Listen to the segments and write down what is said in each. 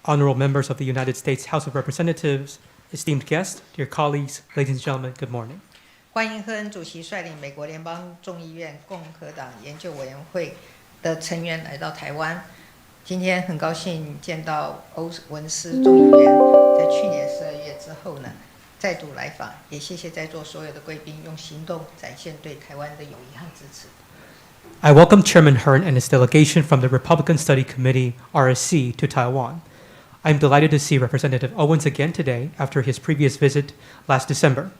honorable members of the United States House of Representatives, esteemed guests, dear colleagues, ladies and gentlemen, good morning. 欢迎赫恩主席率领美国联邦众议院共和党研究委员会的成员来到台湾。今天很高兴见到欧文斯众议员在去年12月之后呢，再度来访，也谢谢在座所有的贵宾用行动展现对台湾的友谊和支持。I welcome Chairman Hearn and his delegation from the Republican Study Committee, RSC, to Taiwan. I'm delighted to see Representative Owens again today after his previous visit last December.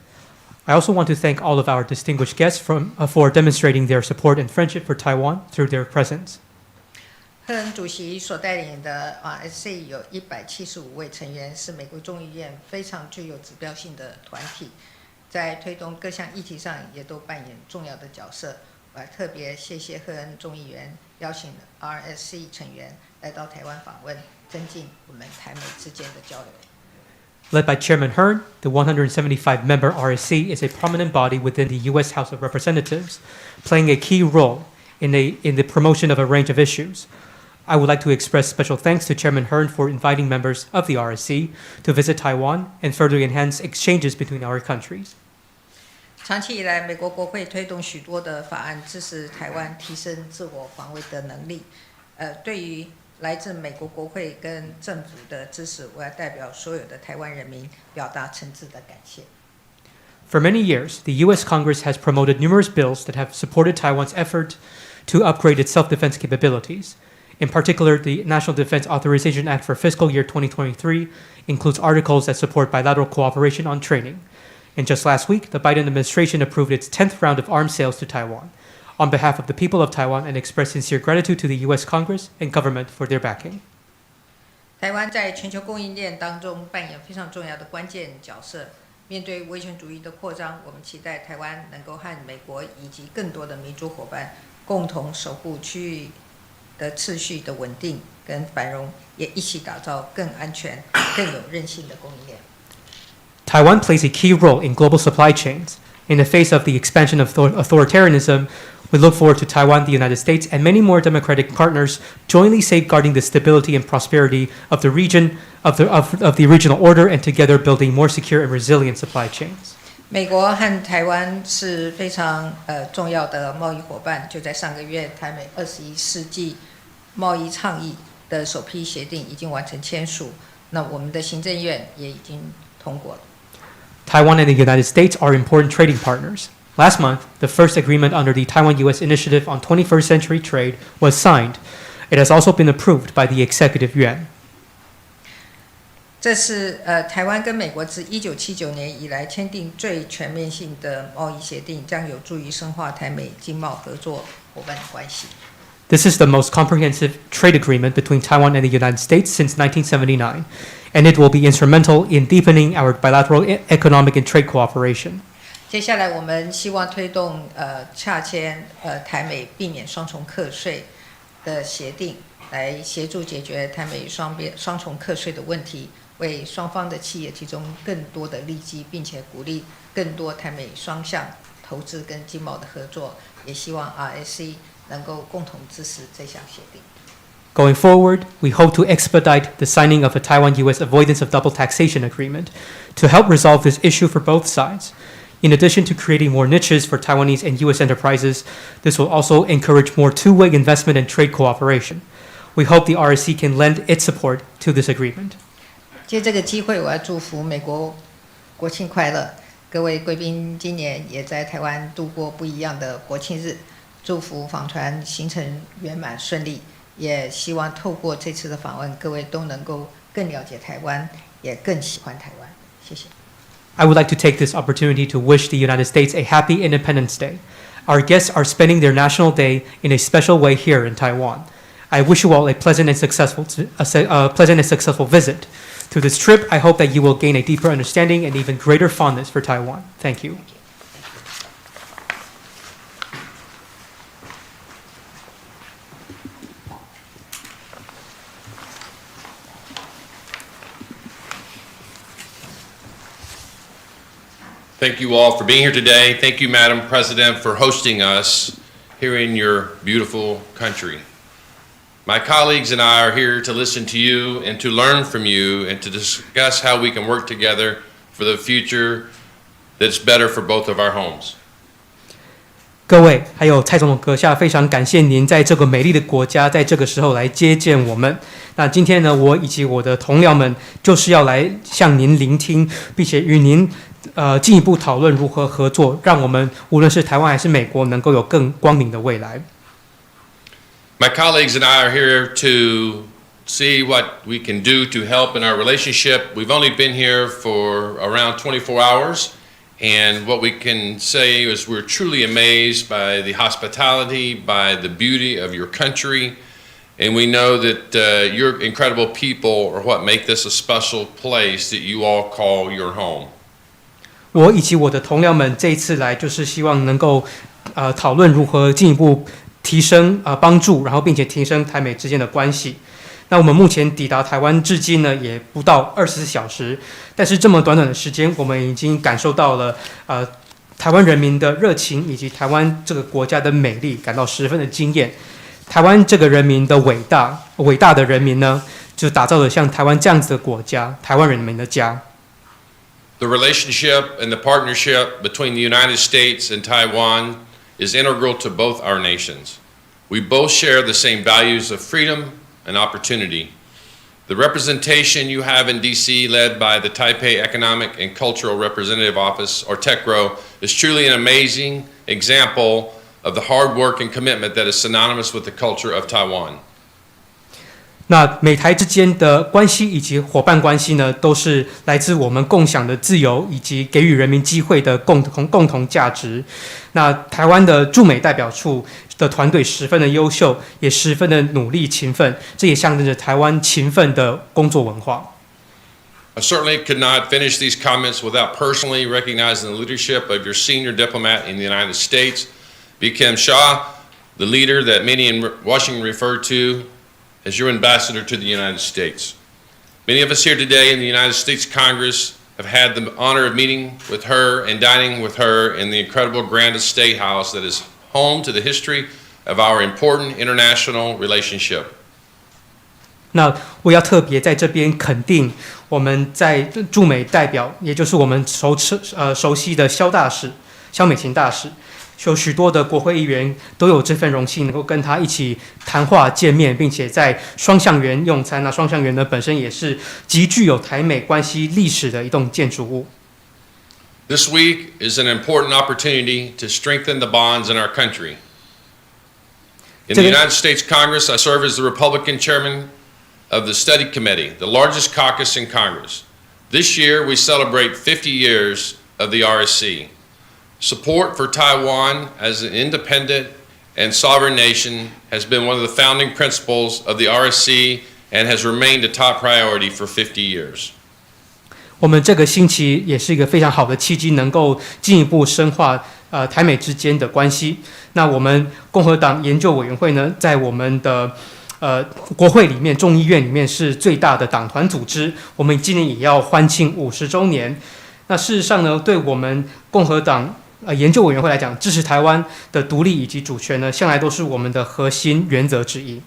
I also want to thank all of our distinguished guests for demonstrating their support and friendship for Taiwan through their presence. 赫恩主席所带领的 RSC 有175位成员，是美国众议院非常具有指标性的团体，在推动各项议题上也都扮演重要的角色。我还特别谢谢赫恩众议员邀请 RSC 成员来到台湾访问，增进我们台美之间的交流。Led by Chairman Hearn, the 175-member RSC is a prominent body within the U.S. House of Representatives, playing a key role in the promotion of a range of issues. I would like to express special thanks to Chairman Hearn for inviting members of the RSC to visit Taiwan and further enhance exchanges between our countries. 长期以来，美国国会推动许多的法案，支持台湾提升自我防卫的能力。对于来自美国国会跟政府的支持，我要代表所有的台湾人民表达诚挚的感谢。For many years, the U.S. Congress has promoted numerous bills that have supported Taiwan's effort to upgrade its self-defense capabilities. In particular, the National Defense Authorization Act for fiscal year 2023 includes articles that support bilateral cooperation on training. And just last week, the Biden administration approved its 10th round of arms sales to Taiwan on behalf of the people of Taiwan and expressed sincere gratitude to the U.S. Congress and government for their backing. 台湾在全球供应链当中扮演非常重要的关键角色。面对威权主义的扩张，我们期待台湾能够和美国以及更多的民主伙伴共同守护区域的秩序的稳定跟繁荣，也一起打造更安全、更有韧性的供应链。Taiwan plays a key role in global supply chains. In the face of the expansion of authoritarianism, we look forward to Taiwan, the United States, and many more democratic partners jointly safeguarding the stability and prosperity of the region, of the regional order, and together building more secure and resilient supply chains. 美国和台湾是非常重要的贸易伙伴。就在上个月，台美21世纪贸易倡议的首批协定已经完成签署，那我们的行政院也已经通过了。Taiwan and the United States are important trading partners. Last month, the first agreement under the Taiwan-U.S. Initiative on 21st Century Trade was signed. It has also been approved by the Executive Yuan. 这是台湾跟美国自1979年以来签订最全面性的贸易协定，将有助于深化台美经贸合作伙伴的关系。This is the most comprehensive trade agreement between Taiwan and the United States since 1979, and it will be instrumental in deepening our bilateral economic and trade cooperation. 接下来，我们希望推动洽签台美避免双重课税的协定，来协助解决台美双重课税的问题，为双方的企业提供更多的利基，并且鼓励更多台美双向投资跟经贸的合作。也希望 RSC 能够共同支持这项协定。Going forward, we hope to expedite the signing of a Taiwan-U.S. avoidance of double taxation agreement to help resolve this issue for both sides. In addition to creating more niches for Taiwanese and U.S. enterprises, this will also encourage more two-way investment and trade cooperation. We hope the RSC can lend its support to this agreement. 借这个机会，我要祝福美国国庆快乐！各位贵宾今年也在台湾度过不一样的国庆日，祝福访团行程圆满顺利，也希望透过这次的访问，各位都能够更了解台湾，也更喜欢台湾。谢谢。I would like to take this opportunity to wish the United States a happy Independence Day. Our guests are spending their National Day in a special way here in Taiwan. I wish you all a pleasant and successful visit. Through this trip, I hope that you will gain a deeper understanding and even greater fondness for Taiwan. Thank you. Thank you all for being here today. Thank you, Madam President, for hosting us here in your beautiful country. My colleagues and I are here to listen to you and to learn from you and to discuss how we can work together for the future that's better for both of our homes. 各位，还有蔡总统阁下，非常感谢您在这个美丽的国家，在这个时候来接见我们。那今天呢，我以及我的同僚們就是要来向您聆聽，並且與您進一步討論如何合作，讓我們無論是台灣還是美國，能夠有更光明的未來。My colleagues and I are here to see what we can do to help in our relationship. We've only been here for around 24 hours, and what we can say is we're truly amazed by the hospitality, by the beauty of your country, and we know that your incredible people are what make this a special place that you all call your home. 我以及我的同僚們這一次來，就是希望能夠討論如何進一步提升幫助，然後並且提升台美之間的關係。那我們目前抵達台灣至今呢，也不到24小時，但是這麼短短的時間，我們已經感受到了台灣人民的熱情以及台灣這個國家的美麗，感到十分的驚豔。台灣這個人民的偉大的人民呢，就打造了像台灣這樣子的國家，台灣人民的家。The relationship and the partnership between the United States and Taiwan is integral to both our nations. We both share the same values of freedom and opportunity. The representation you have in D.C., led by the Taipei Economic and Cultural Representative Office, or TECRO, is truly an amazing example of the hard work and commitment that is synonymous with the culture of Taiwan. 那美台之间的关系以及伙伴关系呢，都是来自我们共享的自由以及给予人民机会的共同价值。那台湾的驻美代表处的团队十分的优秀，也十分的努力勤奋，这也象征着台湾勤奋的工作文化。I certainly could not finish these comments without personally recognizing the leadership of your senior diplomat in the United States, B.Kim Shah, the leader that many in Washington refer to as your ambassador to the United States. Many of us here today in the United States Congress have had the honor of meeting with her and dining with her in the incredible Grand Estate House that is home to the history of our important international relationship. 那我要特别在这边肯定我们在驻美代表，也就是我们熟悉的萧美琴大使。有许多的国会议员都有这份荣幸，能够跟他一起谈话见面，并且在双橡园用餐。那双橡园呢，本身也是极具有台美关系历史的一栋建筑物。This week is an important opportunity to strengthen the bonds in our country. In the United States Congress, I serve as the Republican chairman of the Study Committee, the largest caucus in Congress. This year, we celebrate 50 years of the RSC. Support for Taiwan as an independent and sovereign nation has been one of the founding principles of the RSC and has remained a top priority for 50 years. 我们这个星期也是一个非常好的契机，能够进一步深化台美之间的关系。那我们共和党研究委员会呢，在我们的国会里面，众议院里面是最大的党团组织。我们今年也要欢庆50周年。那事实上呢，对我们共和党研究委员会来讲，支持台湾的独立以及主权呢，向来都是我们的核心原则之一。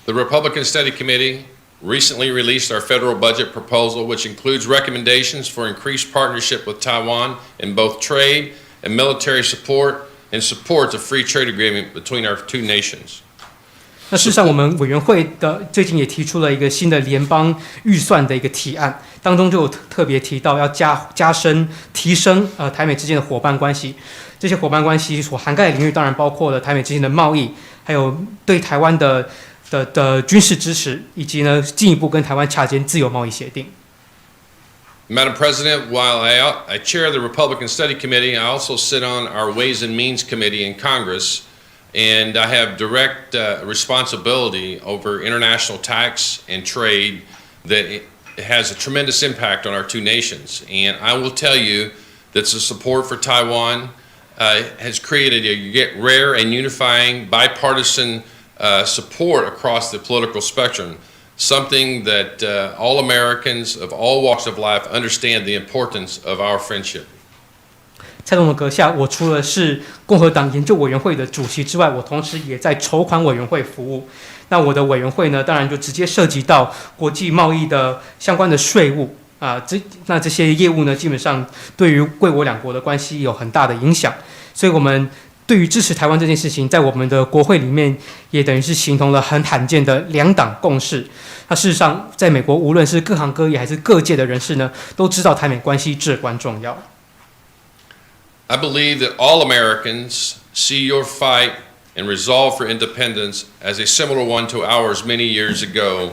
The Republican Study Committee recently released our federal budget proposal, which includes recommendations for increased partnership with Taiwan in both trade and military support, and supports a free trade agreement between our two nations. 那事实上，我们委员会的最近也提出了一个新的联邦预算的一个提案，当中就有特别提到要提升台美之间的伙伴关系。这些伙伴关系所涵盖的领域，当然包括了台美之间的贸易，还有对台湾的军事支持，以及呢进一步跟台湾洽签自由贸易协定。Madam President, while I chair the Republican Study Committee, I also sit on our Ways and Means Committee in Congress. And I have direct responsibility over international tax and trade that has a tremendous impact on our two nations. And I will tell you that the support for Taiwan has created a rare and unifying bipartisan support across the political spectrum, something that all Americans of all walks of life understand the importance of our friendship. 蔡总统阁下，我除了是共和党研究委员会的主席之外，我同时也在筹款委员会服务。那我的委员会呢，当然就直接涉及到国际贸易的相关的税务那这些业务呢，基本上对于贵我两国的关系有很大的影响。所以我们对于支持台湾这件事情，在我们的国会里面也等于是形同了很罕见的两党共识。那事实上，在美国无论是各行各业还是各界的人士呢，都知道台美关系至关重要。I believe that all Americans see your fight and resolve for independence as a similar one to ours many years ago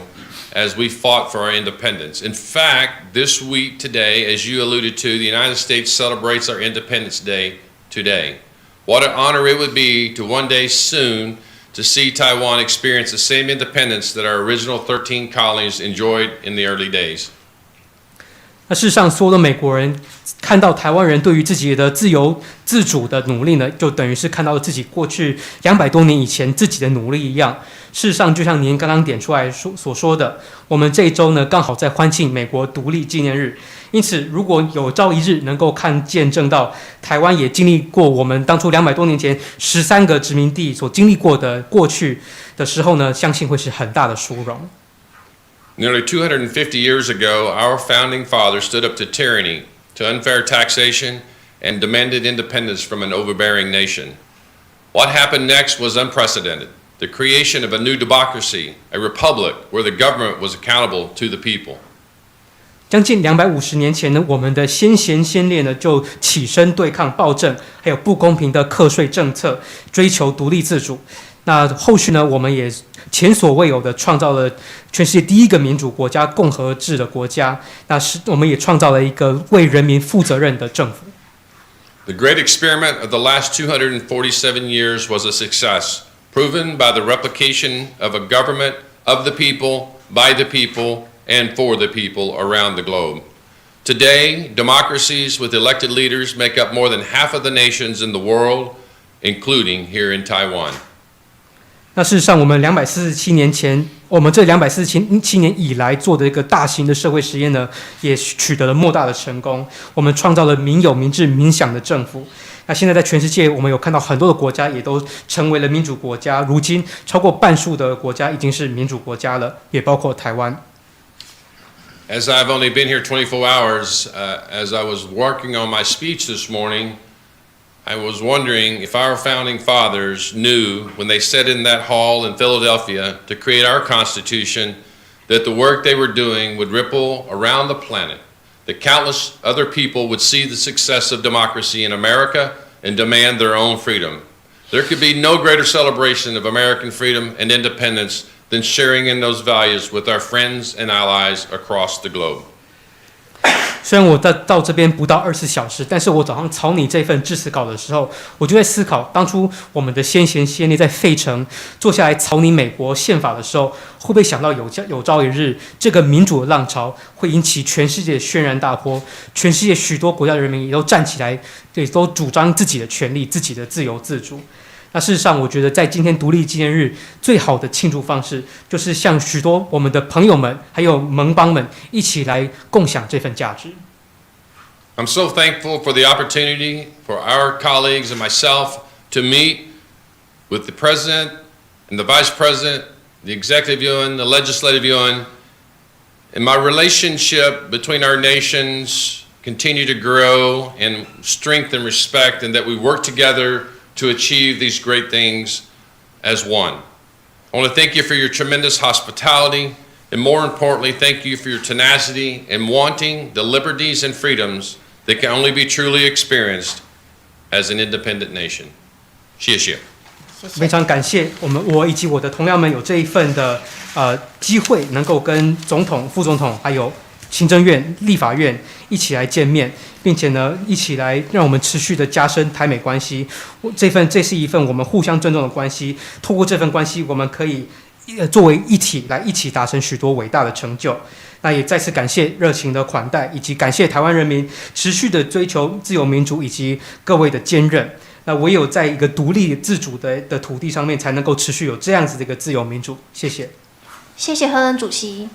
as we fought for our independence. In fact, this week today, as you alluded to, the United States celebrates our Independence Day today. What an honor it would be to one day soon to see Taiwan experience the same independence that our original 13 colonies enjoyed in the early days. 那事实上，所有的美国人看到台湾人对于自己的自由自主的努力呢，就等于是看到了自己过去200多年以前自己的努力一样。事实上，就像您刚刚点出来所说的，我们这一周呢刚好在欢庆美国独立纪念日。因此，如果有朝一日能够见证到台湾也经历过我们当初200多年前13个殖民地所经历过的过去的时候呢，相信会是很大的殊荣。Nearly 250 years ago, our founding fathers stood up to tyranny, to unfair taxation, and demanded independence from an overbearing nation. What happened next was unprecedented. The creation of a new democracy, a republic where the government was accountable to the people. 将近250年前呢，我们的先贤先烈呢就起身对抗暴政，还有不公平的课税政策，追求独立自主。那后续呢，我们也前所未有的创造了全世界第一个民主国家——共和制的国家。那我们也创造了一个为人民负责任的政府。The great experiment of the last 247 years was a success, proven by the replication of a government of the people, by the people, and for the people around the globe. Today, democracies with elected leaders make up more than half of the nations in the world, including here in Taiwan. 那事实上，我们247年前，我们这247年以来做的一个大型的社会实验呢，也取得了莫大的成功。我们创造了民有、民治、民享的政府。那现在在全世界，我们有看到很多的国家也都成为了民主国家。如今，超过半数的国家已经是民主国家了，也包括台湾。As I've only been here 24 hours, as I was working on my speech this morning, I was wondering if our founding fathers knew when they sat in that hall in Philadelphia to create our Constitution that the work they were doing would ripple around the planet, that countless other people would see the success of democracy in America and demand their own freedom. There could be no greater celebration of American freedom and independence than sharing in those values with our friends and allies across the globe. 虽然我到这边不到24小时，但是我早上草拟这份致辞稿的时候，我就在思考，当初我们的先贤先烈在费城坐下来草拟美国宪法的时候，会不会想到有朝一日，这个民主的浪潮会引起全世界轩然大波，全世界许多国家的人民也都站起来，也都主张自己的权利、自己的自由自主。那事实上，我觉得在今天独立纪念日，最好的庆祝方式就是向许多我们的朋友们还有盟邦们一起来共享这份价值。I'm so thankful for the opportunity for our colleagues and myself to meet with the President and the Vice President, the Executive Yuan, the Legislative Yuan, and my relationship between our nations continue to grow in strength and respect, and that we work together to achieve these great things as one. I want to thank you for your tremendous hospitality, and more importantly, thank you for your tenacity in wanting the liberties and freedoms that can only be truly experienced as an independent nation. 谢谢。非常感谢我以及我的同僚们有这一份的机会，能够跟总统、副总统还有行政院、立法院一起来见面，并且呢，一起来让我们持续的加深台美关系。这是一份我们互相尊重的关系。透过这份关系，我们可以作为一体来一起达成许多伟大的成就。那也再次感谢热情的款待，以及感谢台湾人民持续的追求自由民主以及各位的坚韧。那唯有在一个独立自主的土地上面，才能够持续有这样子的一个自由民主。谢谢。谢谢赫恩主席。